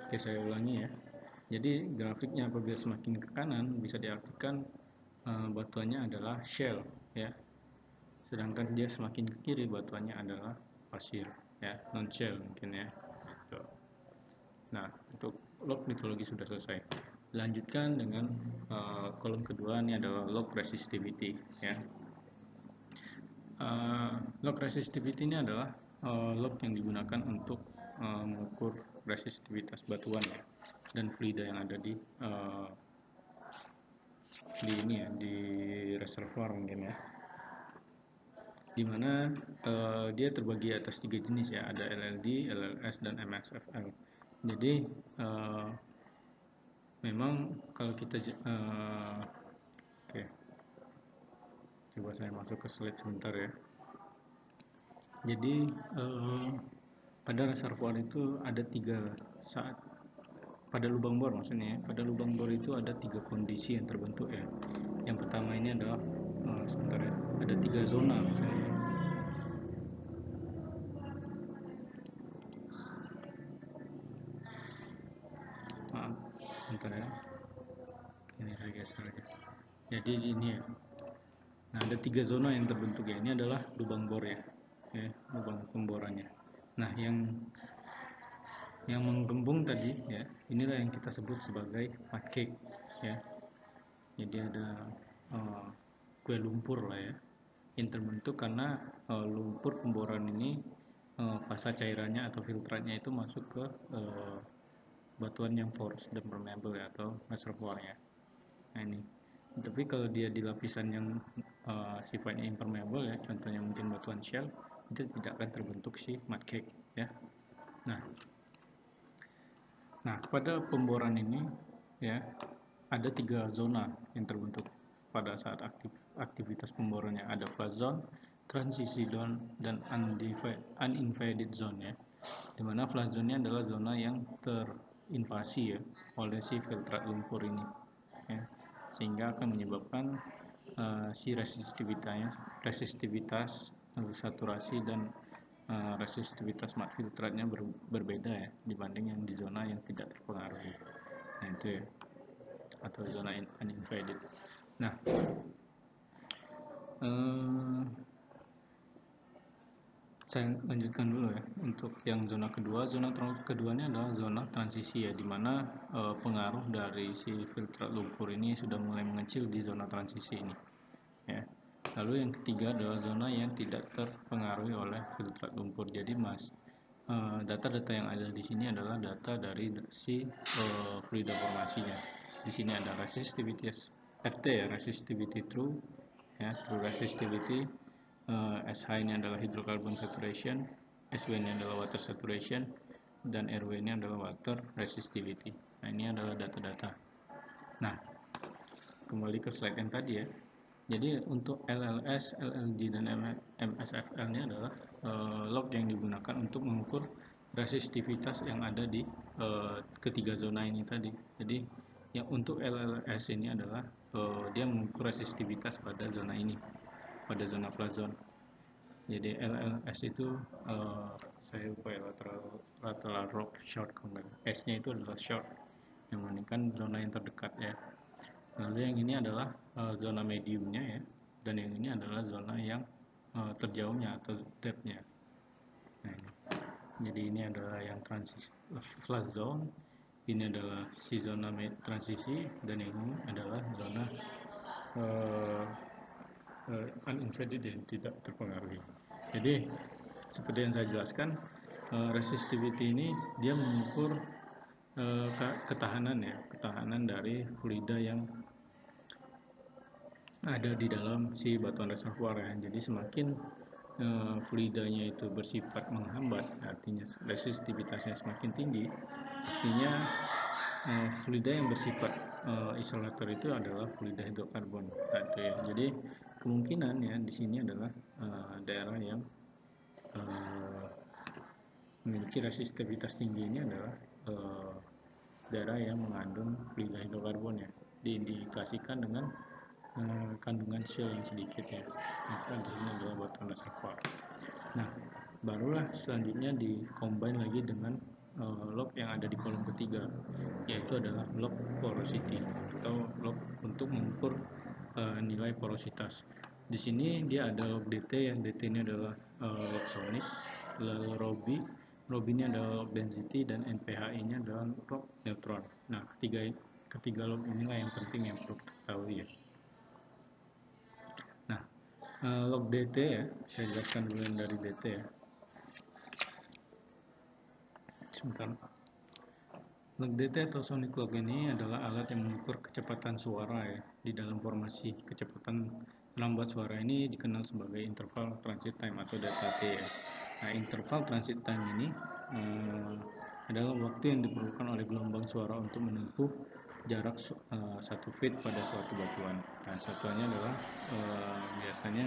Oke, saya ulangi ya. Jadi grafiknya apabila semakin ke kanan bisa diartikan batuannya adalah shell ya. Sedangkan dia semakin ke kiri batuannya adalah pasir ya, non shell mungkin ya. Gitu. Nah, untuk log mitologi sudah selesai. Lanjutkan dengan kolom kedua, ini adalah log resistivity ya. Log resistivity ini adalah log yang digunakan untuk mengukur resistivitas batuan ya, dan fluida yang ada di ini ya, di reservoir mungkin ya, dimana dia terbagi atas 3 jenis ya, ada LLD, LLS, dan MSFL. Jadi memang kalau kita oke, coba saya masuk ke slide sebentar ya. Jadi pada reservoir itu ada 3 saat, pada lubang bor maksudnya ya, pada lubang bor itu ada 3 kondisi yang terbentuk ya. Yang pertama ini adalah sebentar ya, ada 3 zona misalnya ya. Maaf, sebentar ya, ini saya geser aja. Jadi ini ya, nah ada 3 zona yang terbentuk ya, ini adalah lubang bor ya, lubang pemborannya. Nah yang menggembung tadi ya, inilah yang kita sebut sebagai mud cake ya. Jadi ada kue lumpur lah ya, yang terbentuk karena lumpur pemboran ini fasa cairannya atau filtratnya itu masuk ke batuan yang porous dan permeable ya, atau reservoirnya. Nah ini, tapi kalau dia di lapisan yang sifatnya impermeable ya, contohnya mungkin batuan shell, itu tidak akan terbentuk si mud cake ya. Nah, pada pemboran ini ya ada 3 zona yang terbentuk pada saat aktivitas pemborannya. Ada flat zone, transisi zone, dan uninvaded zone ya. Dimana flat zone-nya adalah zona yang terinvasi ya oleh si filtrat lumpur ini ya, sehingga akan menyebabkan si resistivitas, saturasi, dan resistivitas mat filtratnya berbeda ya dibanding yang di zona yang tidak terpengaruhi. Nah itu ya, atau zona uninvaded. Nah saya lanjutkan dulu ya. Untuk yang zona kedua, ini adalah zona transisi ya, dimana pengaruh dari si filtrat lumpur ini sudah mulai mengecil di zona transisi ini ya. Lalu yang ketiga adalah zona yang tidak terpengaruhi oleh filtrat lumpur. Jadi data-data yang ada di sini adalah data dari si fluida formasinya. Di sini ada resistivity RT ya, resistivity true ya, true resistivity. SH ini adalah hydrocarbon saturation, SW ini adalah water saturation, dan RW ini adalah water resistivity. Nah ini adalah data-data. Nah kembali ke slide yang tadi ya. Jadi untuk LLS, LLD, dan MSFL ini adalah log yang digunakan untuk mengukur resistivitas yang ada di ketiga zona ini tadi. Jadi yang untuk LLS ini adalah dia mengukur resistivitas pada zona ini, pada zona flat zone. Jadi LLS itu saya lupa ya, lateral rock short, S-nya itu adalah short, yang menunjukkan zona yang terdekat ya. Lalu yang ini adalah zona mediumnya ya, dan yang ini adalah zona yang terjauhnya atau depthnya. Nah, ini. Jadi ini adalah yang transisi flat zone, ini adalah si zona transisi, dan ini adalah zona uninvaded yang tidak terpengaruhi. Jadi seperti yang saya jelaskan, resistivity ini dia mengukur ketahanan ya, ketahanan dari fluida yang ada di dalam si batuan reservoir ya. Jadi semakin fluidanya itu bersifat menghambat, artinya resistivitasnya semakin tinggi, artinya fluida yang bersifat isolator itu adalah fluida hidrokarbon. Itu ya. Jadi kemungkinan ya di sini adalah daerah yang memiliki resistivitas tinggi ini adalah daerah yang mengandung fluida hidrokarbon ya, diindikasikan dengan kandungan shell yang sedikit ya. Maka di sini adalah batuan reservoir. Nah, barulah selanjutnya di combine lagi dengan log yang ada di kolom ketiga, yaitu adalah log porosity atau log untuk mengukur nilai porositas. Di sini dia ada log dt, yang dt ini adalah log sonic, lalu Rhobi ini adalah log density, dan NPHI nya adalah log neutron. Nah, ketiga log inilah yang penting yang perlu kita ketahui ya. Nah, log dt ya, saya jelaskan dulu yang dari dt ya. Sebentar. Log dt atau sonic log ini adalah alat yang mengukur kecepatan suara ya di dalam formasi. Kecepatan lambat suara ini dikenal sebagai interval transit time atau delta T ya. Nah, interval transit time ini adalah waktu yang diperlukan oleh gelombang suara untuk menempuh jarak 1 feet pada suatu batuan. Nah, satuannya adalah biasanya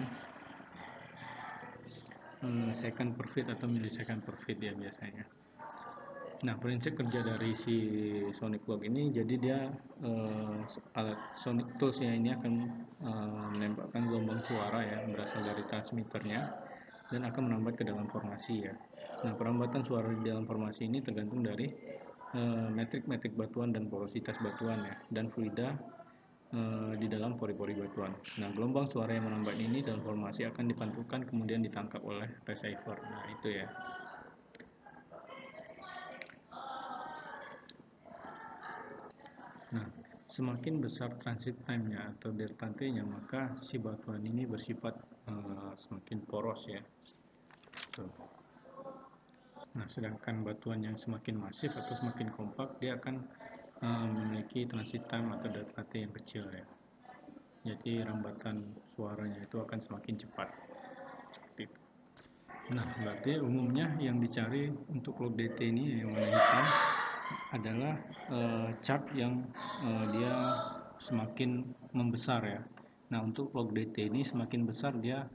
second per feet atau millisecond per feet ya biasanya. Nah, prinsip kerja dari si sonic log ini, jadi dia alat sonic toolsnya ini akan menembakkan gelombang suara ya berasal dari transmitternya dan akan merambat ke dalam formasi ya. Nah, perambatan suara di dalam formasi ini tergantung dari metrik batuan dan porositas batuan ya, dan fluida di dalam pori-pori batuan. Nah, gelombang suara yang merambat ini dalam formasi akan dipantulkan kemudian ditangkap oleh receiver. Nah, itu ya. Nah, semakin besar transit time-nya atau delta T-nya, maka si batuan ini bersifat semakin poros ya. Nah, sedangkan batuan yang semakin masif atau semakin kompak, dia akan memiliki transit time atau delta T yang kecil ya. Jadi rambatan suaranya itu akan semakin cepat. Seperti itu. Nah, berarti umumnya yang dicari untuk log dt ini yang warna hitam adalah chart yang dia semakin membesar ya. Nah, untuk log dt ini semakin besar dia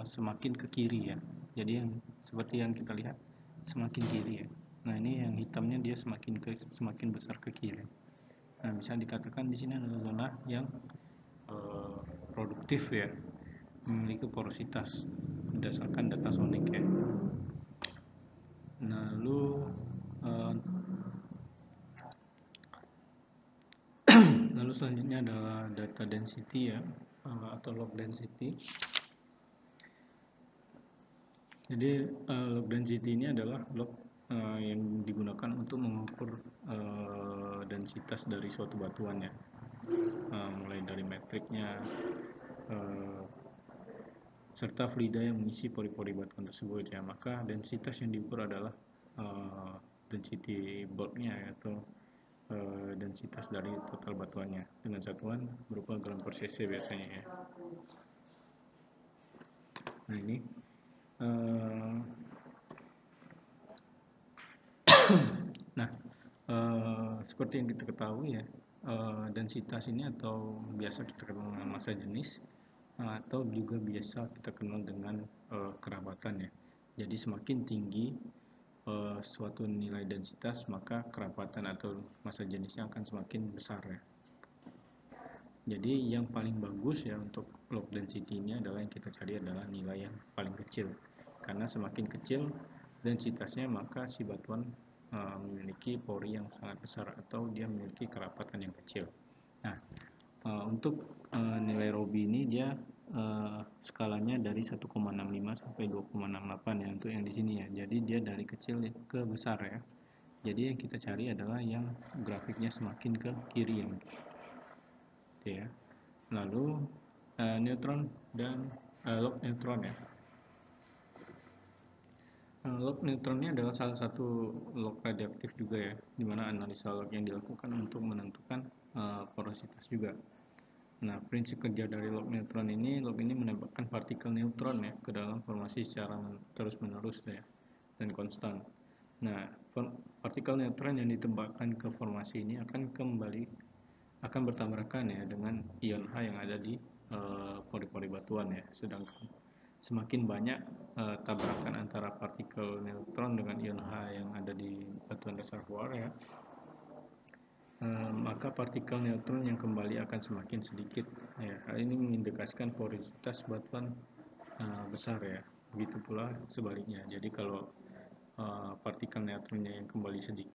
semakin ke kiri ya. Jadi yang seperti yang kita lihat semakin kiri ya. Nah, ini yang hitamnya dia semakin besar ke kiri. Nah, bisa dikatakan di sini adalah zona yang produktif ya, memiliki porositas berdasarkan data sonic ya. Nah, lalu selanjutnya adalah data density ya, atau log density. Jadi log density ini adalah log yang digunakan untuk mengukur densitas dari suatu batuan ya, mulai dari metriknya serta fluida yang mengisi pori-pori batuan tersebut ya. Maka densitas yang diukur adalah density bulk-nya atau densitas dari total batuannya dengan satuan berupa gram per cc biasanya ya. Nah, ini nah seperti yang kita ketahui ya, densitas ini atau biasa kita kenal dengan massa jenis atau juga biasa kita kenal dengan kerabatan ya. Jadi semakin tinggi suatu nilai densitas, maka kerapatan atau massa jenisnya akan semakin besar ya. Jadi yang paling bagus ya untuk log density ini adalah yang kita cari adalah nilai yang paling kecil, karena semakin kecil densitasnya maka si batuan memiliki pori yang sangat besar atau dia memiliki kerapatan yang kecil. Nah, untuk nilai Rhobi ini dia skalanya dari 1,65 sampai 2,68 ya untuk yang di sini ya. Jadi dia dari kecil ke besar ya. Jadi yang kita cari adalah yang grafiknya semakin ke kiri yang ya. Lalu neutron dan log neutron ya. Log neutron ini adalah salah satu log radioaktif juga ya, dimana analisa log yang dilakukan untuk menentukan porositas juga. Nah, prinsip kerja dari log neutron ini, log ini menembakkan partikel neutron ya ke dalam formasi secara terus-menerus ya dan konstan. Nah, partikel neutron yang ditembakkan ke formasi ini akan bertabrakan ya dengan ion H yang ada di pori-pori batuan ya. Sedangkan semakin banyak tabrakan antara partikel neutron dengan ion H yang ada di batuan reservoir ya, maka partikel neutron yang kembali akan semakin sedikit ya. Hal ini mengindikasikan porositas batuan besar ya. Begitu pula sebaliknya. Jadi kalau partikel neutronnya yang kembali sedikit